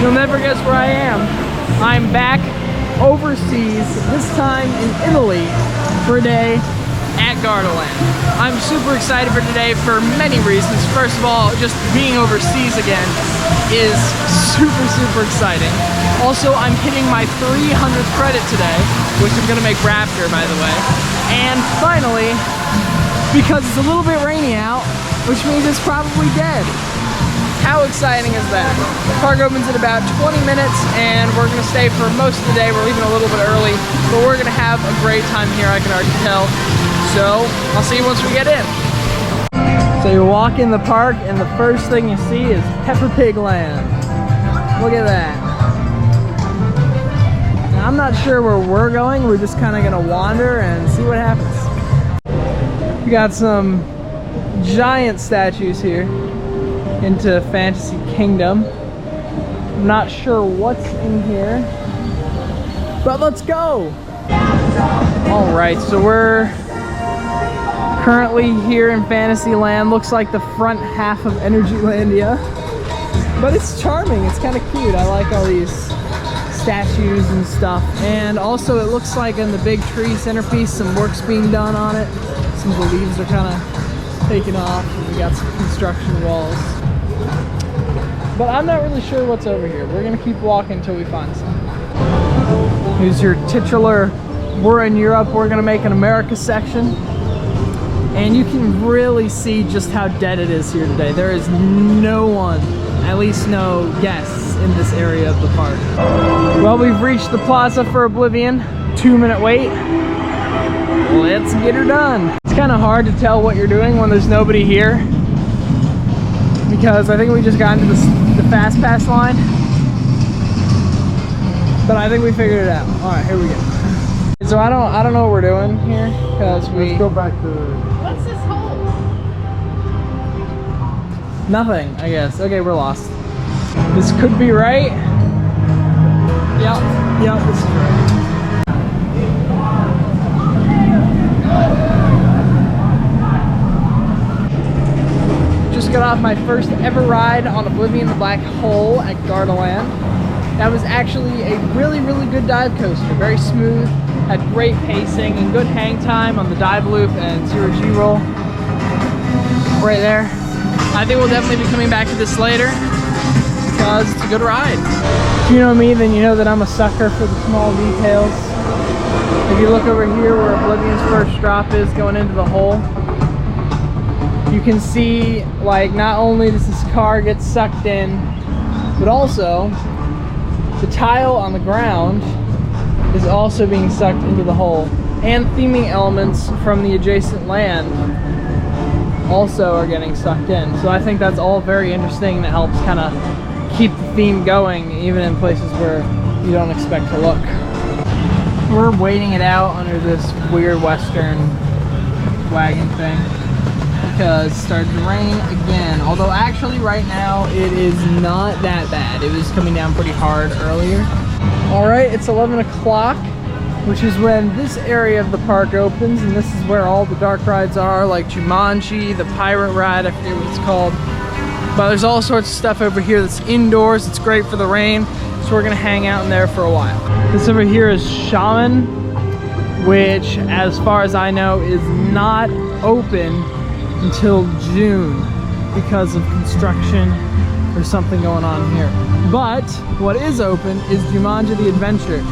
You'll never guess where I am. I'm back overseas, this time in Italy, for a day at Gardaland. I'm super excited for today for many reasons. First of all, just being overseas again is super exciting. Also, I'm hitting my 300th credit today, which I'm gonna make Raptor, by the way. And finally, because it's a little bit rainy out, which means it's probably dead. How exciting is that? The park opens in about 20 minutes and we're gonna stay for most of the day. We're leaving a little bit early, but we're gonna have a great time here, I can already tell. So, I'll see you once we get in. So you walk in the park and the first thing you see is Peppa Pig Land. Look at that. Now, I'm not sure where we're going. We're just kind of gonna wander and see what happens. We got some giant statues here into Fantasy Kingdom. I'm not sure what's in here, but let's go. All right, so we're currently here in Fantasyland. Looks like the front half of Energylandia, but it's charming. It's kind of cute. I like all these statues and stuff. And also it looks like in the big tree centerpiece, some work's being done on it. Some of the leaves are kind of taken off, and we got some construction walls. But I'm not really sure what's over here. We're gonna keep walking until we find something. Here's your titular, we're in Europe, we're gonna make an America section. And you can really see just how dead it is here today. There is no one, at least no guests in this area of the park. Well, we've reached the plaza for Oblivion. 2-minute wait. Let's get her done. It's kind of hard to tell what you're doing when there's nobody here, because I think we just got into the fast pass line, but I think we figured it out. All right, here we go. So I don't know what we're doing here, because Let's go back to... What's this hole? Nothing, I guess. Okay, we're lost. This could be right. Yep, this is right. Just got off my first ever ride on Oblivion the Black Hole at Gardaland. That was actually a really good dive coaster. Very smooth, had great pacing and good hang time on the dive loop and 0G roll. Right there. I think we'll definitely be coming back to this later because it's a good ride. If you know me, then you know that I'm a sucker for the small details. If you look over here where Oblivion's first drop is going into the hole, you can see, like, not only does this car get sucked in, but also the tile on the ground is also being sucked into the hole. And theming elements from the adjacent land also are getting sucked in. So I think that's all very interesting. That helps kind of keep the theme going, even in places where you don't expect to look. We're waiting it out under this weird Western wagon thing, because it started to rain again. Although actually right now it is not that bad. It was coming down pretty hard earlier. All right, it's 11 o'clock, which is when this area of the park opens, and this is where all the dark rides are, like Jumanji, the pirate ride, I forget what it's called. But there's all sorts of stuff over here that's indoors. It's great for the rain, so we're gonna hang out in there for a while. This over here is Shaman, which, as far as I know, is not open until June because of construction or something going on here. But what is open is Jumanji the Adventure,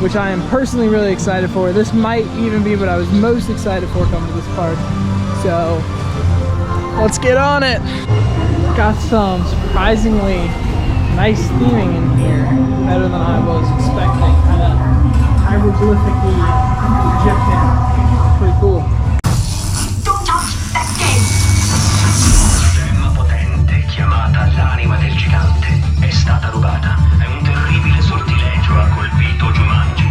which I am personally really excited for. This might even be what I was most excited for coming to this park. So let's get on it. Got some surprisingly nice theming in here, better than I was expecting. Kind of hieroglyphic-y Egyptian. Pretty cool. L'anima del gigante è stata rubata e un terribile sortilegio ha colpito Jumanji.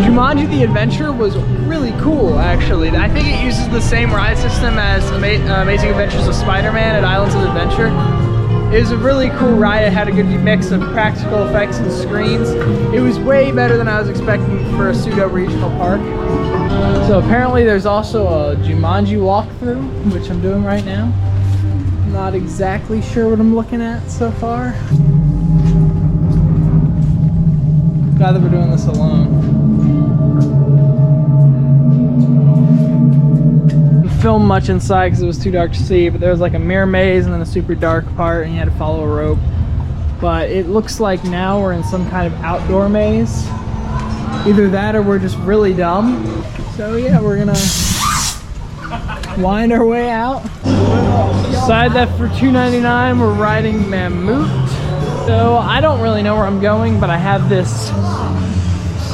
Jumanji the Adventure was really cool, actually. I think it uses the same ride system as Amazing Adventures of Spider-Man at Islands of Adventure. It was a really cool ride. It had a good mix of practical effects and screens. It was way better than I was expecting for a pseudo-regional park. So apparently there's also a Jumanji walkthrough, which I'm doing right now. Not exactly sure what I'm looking at so far. Glad that we're doing this alone. Didn't film much inside because it was too dark to see, but there was like a mirror maze and then a super dark part and you had to follow a rope. But it looks like now we're in some kind of outdoor maze. Either that or we're just really dumb. So yeah, we're gonna wind our way out. Decided that for $2.99 we're riding Mammut. So I don't really know where I'm going, but I have this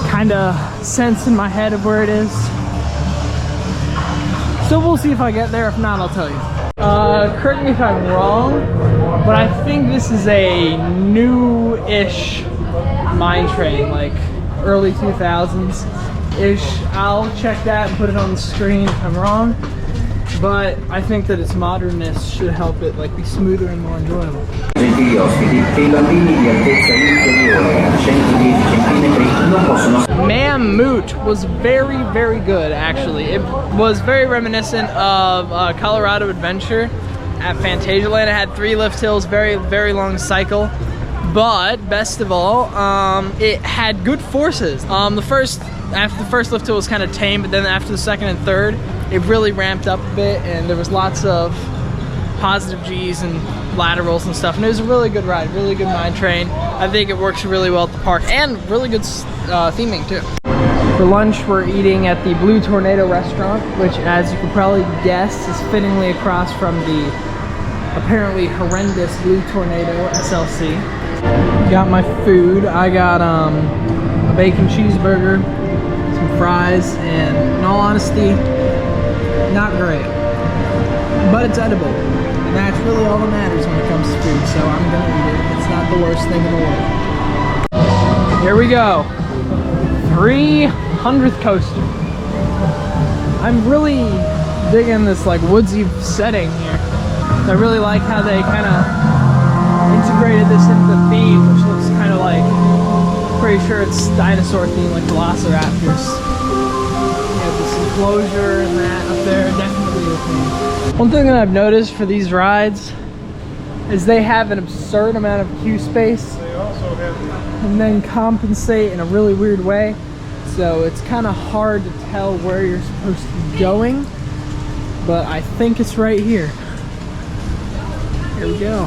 kind of sense in my head of where it is. So we'll see if I get there. If not, I'll tell you. Correct me if I'm wrong, but I think this is a new-ish mine train, like early 2000s-ish. I'll check that and put it on the screen if I'm wrong. But I think that its modernness should help it like be smoother and more enjoyable. Mammut was very, very good actually. It was very reminiscent of Colorado Adventure at Phantasialand. It had 3 lift hills, very, very long cycle. But best of all, it had good forces. After the first lift hill was kind of tame, but then after the second and third, it really ramped up a bit, and there was lots of positive G's and laterals and stuff, and it was a really good ride, really good mine train. I think it works really well at the park, and really good theming too. For lunch, we're eating at the Blue Tornado restaurant, which, as you could probably guess, is fittingly across from the apparently horrendous Blue Tornado SLC. Got my food. I got a bacon cheeseburger, some fries, and in all honesty, not great, but it's edible, and that's really all that matters when it comes to food, so I'm gonna eat it. It's not the worst thing in the world. Here we go. 300th coaster. I'm really digging this like woodsy setting here. I really like how they kind of integrated this into the theme, which looks kind of like, pretty sure it's dinosaur theme, like velociraptors. Enclosure and that up there, definitely the theme. One thing that I've noticed for these rides is they have an absurd amount of queue space. They also have and then compensate in a really weird way. So it's kind of hard to tell where you're supposed to be going, but I think it's right here. Here we go.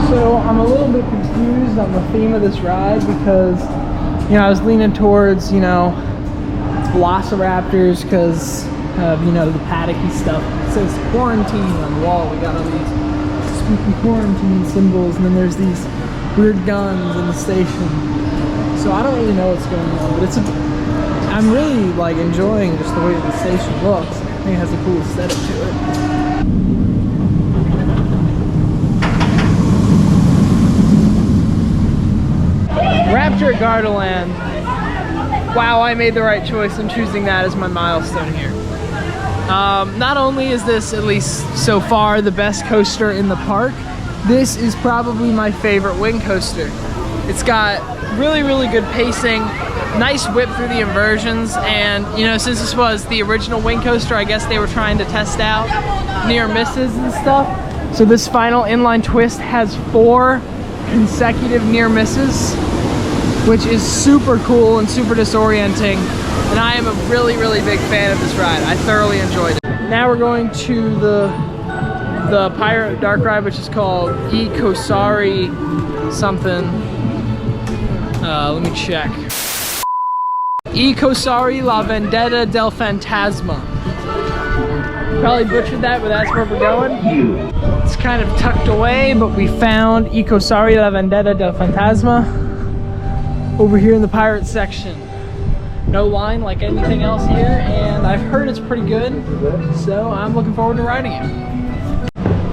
So I'm a little bit confused on the theme of this ride because, you know, I was leaning towards, you know, velociraptors because of, you know, the paddocky stuff. It says quarantine on the wall. We got all these spooky quarantine symbols, and then there's these weird guns in the station. So I don't really know what's going on, but I'm really like enjoying just the way the station looks. I think it has a cool aesthetic to it. Raptor at Gardaland. Wow, I made the right choice in choosing that as my milestone here. Not only is this, at least so far, the best coaster in the park, this is probably my favorite wing coaster. It's got really, really good pacing, nice whip through the inversions, and, you know, since this was the original wing coaster, I guess they were trying to test out near misses and stuff. So this final inline twist has 4 consecutive near misses, which is super cool and super disorienting, and I am a really, really big fan of this ride. I thoroughly enjoyed it. Now we're going to the Pirate Dark Ride, which is called Ecosari something. Let me check. Ecosari La Vendetta del Fantasma. Probably butchered that, but that's where we're going. It's kind of tucked away, but we found Ecosari La Vendetta del Fantasma over here in the pirate section. No line like anything else here, and I've heard it's pretty good, so I'm looking forward to riding it.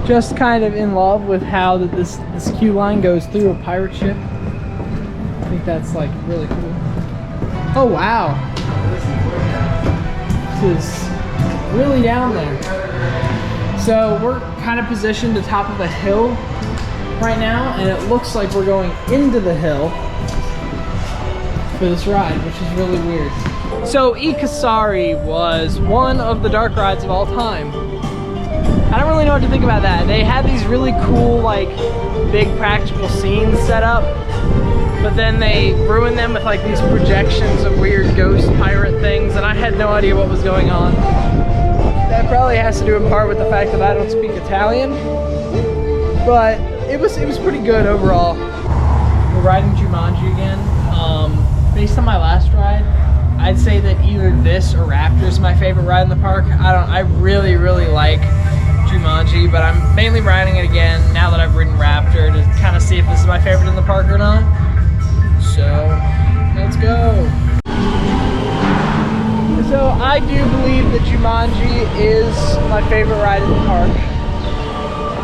Just kind of in love with how this queue line goes through a pirate ship. I think that's like really cool. Oh wow, this is really down there. So we're kind of positioned atop of a hill right now, and it looks like we're going into the hill for this ride, which is really weird. So Ecosari was one of the dark rides of all time. I don't really know what to think about that. They had these really cool, like, big practical scenes set up, but then they ruined them with like these projections of weird ghost pirate things, and I had no idea what was going on. That probably has to do in part with the fact that I don't speak Italian, but it was pretty good overall. We're riding Jumanji again. Based on my last ride, I'd say that either this or Raptor is my favorite ride in the park. I really like Jumanji, but I'm mainly riding it again now that I've ridden Raptor to kind of see if this is my favorite in the park or not. So, let's go. So I do believe that Jumanji is my favorite ride in the park.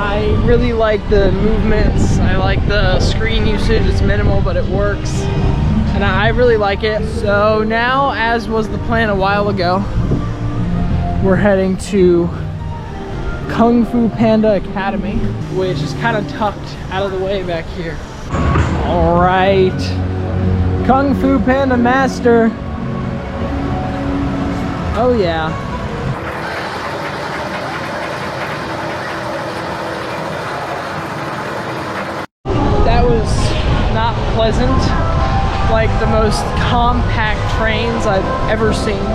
I really like the movements, I like the screen usage, it's minimal but it works. And I really like it. So now, as was the plan a while ago, we're heading to Kung Fu Panda Academy, which is kind of tucked out of the way back here. All right, Kung Fu Panda Master. Oh yeah. That was not pleasant. Like the most compact trains I've ever seen.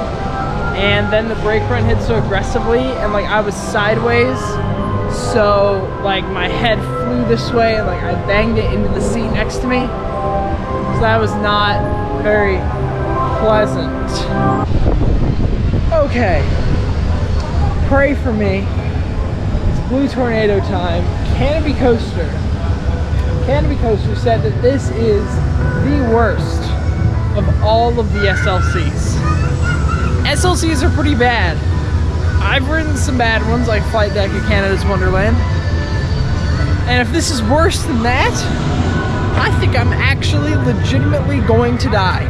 And then the brake run hit so aggressively, and like I was sideways, so like my head flew this way, and like I banged it into the seat next to me. So that was not very pleasant. Okay, pray for me. It's Blue Tornado time. Canopy Coaster said that this is the worst of all of the SLCs. SLCs are pretty bad. I've ridden some bad ones like Flight Deck of Canada's Wonderland. And if this is worse than that, I think I'm actually legitimately going to die.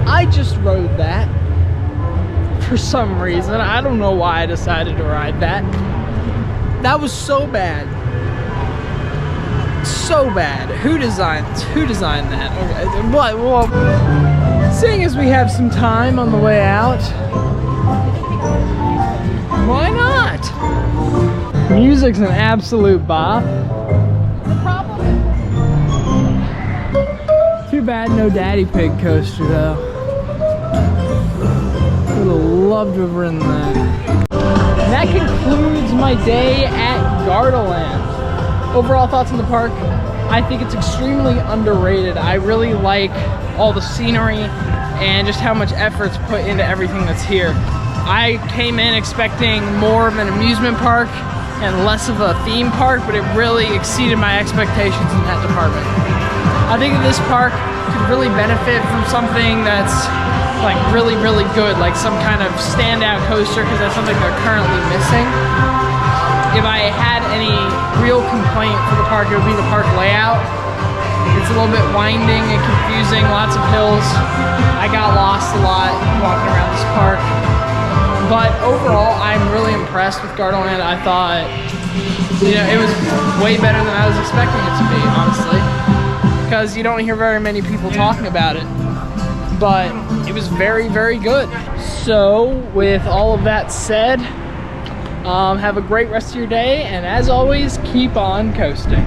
I just rode that for some reason. I don't know why I decided to ride that. That was so bad. So bad. Who designed that? Okay. What? Well, seeing as we have some time on the way out, why not? Music's an absolute bop. No problem. Too bad no Daddy Pig coaster though. Would have loved to have ridden that. And that concludes my day at Gardaland. Overall thoughts on the park, I think it's extremely underrated. I really like all the scenery and just how much effort's put into everything that's here. I came in expecting more of an amusement park and less of a theme park, but it really exceeded my expectations in that department. I think that this park could really benefit from something that's like really good, like some kind of standout coaster, because that's something they're currently missing. If I had any real complaint for the park, it would be the park layout. It's a little bit winding and confusing, lots of hills. I got lost a lot walking around this park. But overall, I'm really impressed with Gardaland. I thought, you know, it was way better than I was expecting it to be, honestly. Because you don't hear very many people talking about it. But it was very good. So, with all of that said, have a great rest of your day, and as always, keep on coasting.